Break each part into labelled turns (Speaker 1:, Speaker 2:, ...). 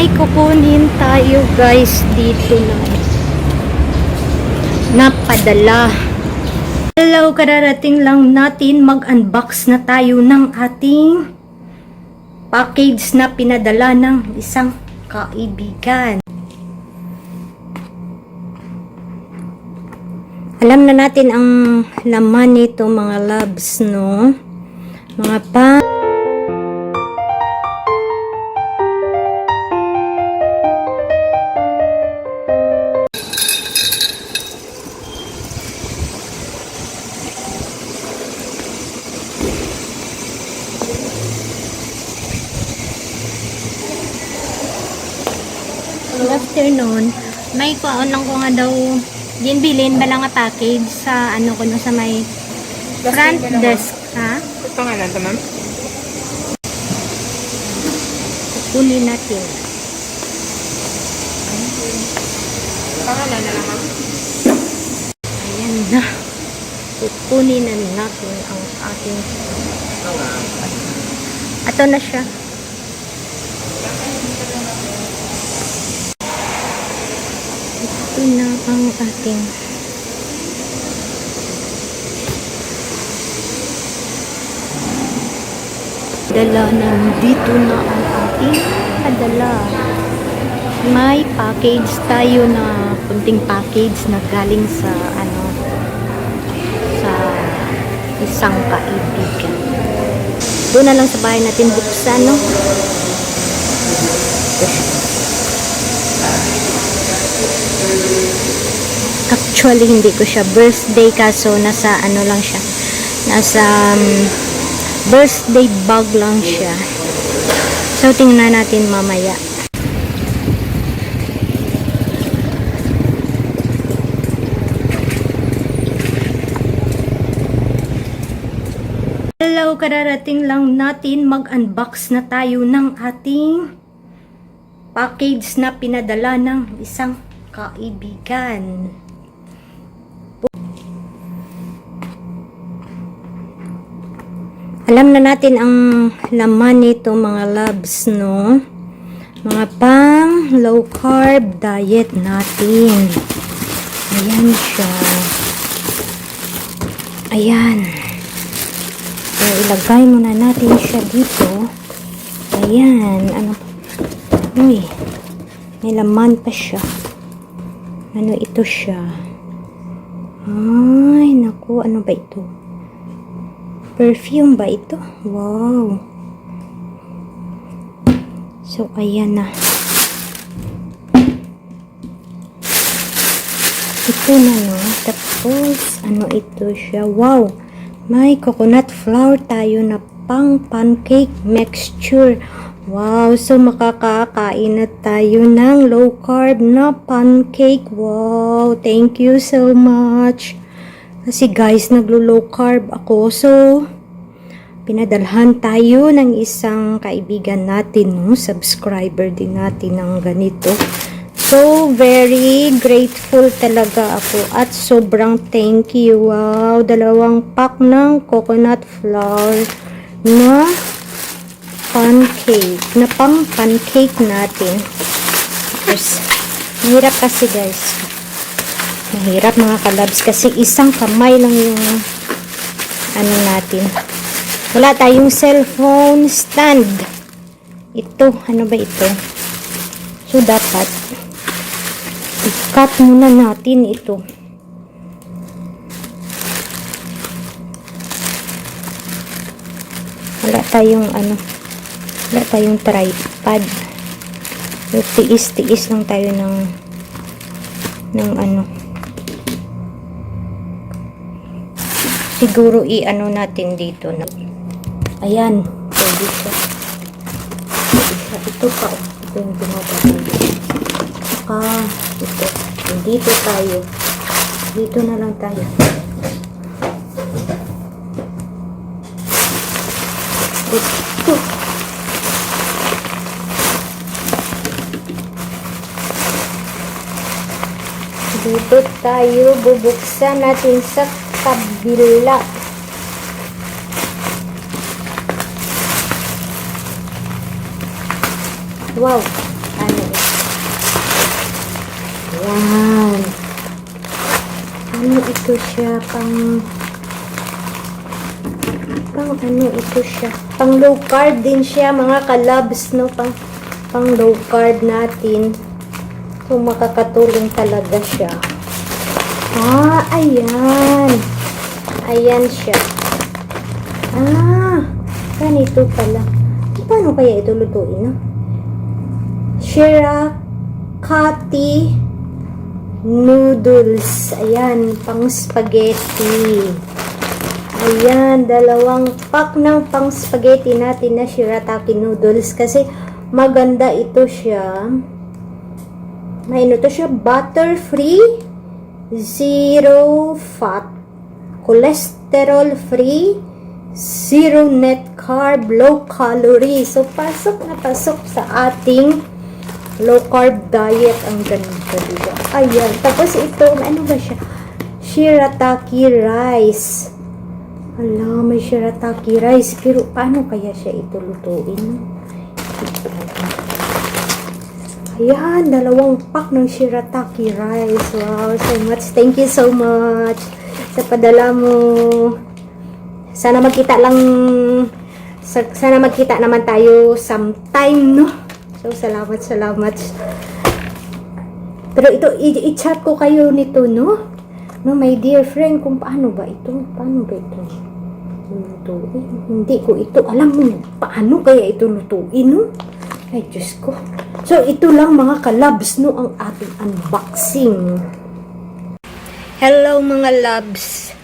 Speaker 1: May kukunin tayo guys dito na napadala. Hello, kararating lang natin, mag-unbox na tayo ng ating package na pinadala ng isang kaibigan. Alam na natin ang laman nito mga loves, no? Mga Good afternoon. May kuaon ko nga daw bilin bala nga package sa ano ko no sa may front desk, ha?
Speaker 2: Pangalan to, ma'am?
Speaker 1: Kunin natin.
Speaker 2: Pangalan na lang, ma'am?
Speaker 1: Ayan na. Kukunin na natin ang ating ato na siya. Ito na ang ating dala. Nandito na ang ating padala. May package tayo na kunting package na galing sa ano sa isang kaibigan. Doon na lang sa bahay natin buksan, no? Actually, hindi ko siya birthday kaso nasa ano lang siya. Nasa birthday bag lang siya. So, tingnan natin mamaya. Hello, kararating lang natin, mag-unbox na tayo ng ating package na pinadala ng isang kaibigan. Alam na natin ang laman nito mga loves, no? Mga pang low carb diet natin. Ayan siya. Ayan. So, ilagay muna natin siya dito. Ayan. Ano? Uy. May laman pa siya. Ano ito siya? Ay, naku. Ano ba ito? Perfume ba ito? Wow. So, ayan na. Ito na, no? Tapos, ano ito siya? Wow. May coconut flour tayo na pang pancake mixture. Wow. So, makakakain na tayo ng low carb na pancake. Wow. Thank you so much. Kasi guys, naglo-low carb ako. So, pinadalhan tayo ng isang kaibigan natin, no? Subscriber din natin ng ganito. So, very grateful talaga ako. At sobrang thank you. Wow, 2 pack ng coconut flour na pancake. Na pang pancake natin. Tapos, mahirap kasi guys. Mahirap mga kalabs kasi isang kamay lang yung ano natin. Wala tayong cellphone stand. Ito, ano ba ito? So, dapat i-cut muna natin ito. Wala tayong ano, wala tayong tripod. So, tiis-tiis lang tayo ng ano. Siguro i-ano natin dito na. Ayan, pwede siya. Ito pa, ito yung pinapatay. Saka, ito. Dito tayo. Dito na lang tayo. Ito. Dito tayo, bubuksan natin sa kabila. Wow, ano Ayan. Ano ito siya? Pang ano ito siya? Pang low carb din siya, mga kalabs, no? Pang low carb natin. So, makakatulong talaga siya. Ayan. Ayan siya. Ganito pala. Paano kaya ito lutuin, no? Shirakati noodles. Ayan, pang spaghetti. Ayan, 2 pack ng pang spaghetti natin na shirataki noodles. Kasi maganda ito siya. May ano to siya, butter free, zero fat, cholesterol free, zero net carb, low calorie. So, pasok na pasok sa ating low carb diet. Ang ganda, diba? Ayan. Tapos ito, ano ba siya? Shirataki rice. Ala, may shirataki rice. Pero, paano kaya siya ito lutuin? Ayan, 2 pack ng shirataki rice. Wow, so much. Thank you so much sa padala mo. Sana magkita naman tayo sometime, no? So, salamat. Pero ito, i-chat ko kayo nito, no? No, my dear friend, kung paano ba ito? Lutuin. Hindi ko ito alam mo. Paano kaya ito lutuin, no? Ay, Diyos ko. So, ito lang mga kalabs, no, ang ating unboxing. Hello mga labs.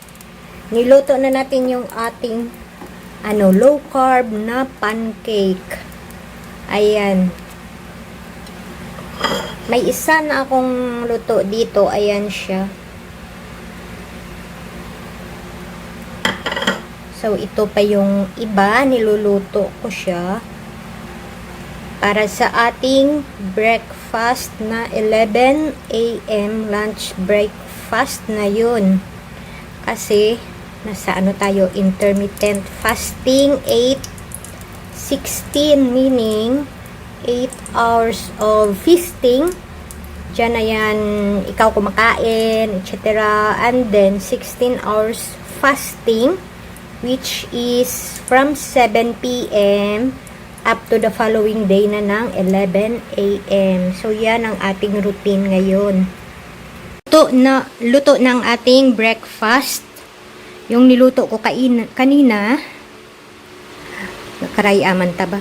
Speaker 1: Niluto na natin yung ating low carb na pancake. Ayan. May isa na akong luto dito. Ayan siya. So, ito pa yung iba. Niluluto ko siya para sa ating breakfast na 11 a.m. lunch breakfast na yun. Kasi, nasa tayo, intermittent fasting, 8-16, meaning 8 hours of feasting. Diyan na yan, ikaw kumakain, etc. And then, 16 hours fasting, which is from 7 p.m. up to the following day na ng 11 a.m. So, yan ang ating routine ngayon. Luto ng ating breakfast. Yung niluto ko kanina, nakarayaman ba?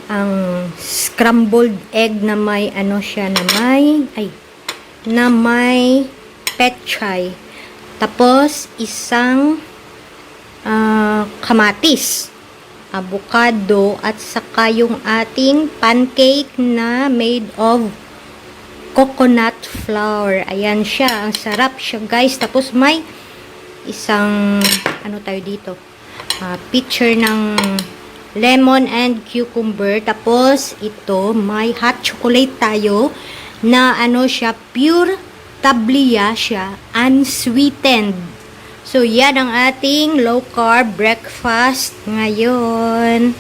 Speaker 1: Ang scrambled egg na may na may pechay. Tapos, isang kamatis, avocado, at saka yung ating pancake na made of coconut flour. Ayan siya. Ang sarap siya, guys. Tapos may isang, tayo dito? Pitcher ng lemon and cucumber. Tapos, ito, may hot chocolate tayo na siya, pure tablia siya, unsweetened. So, yan ang ating low carb breakfast ngayon.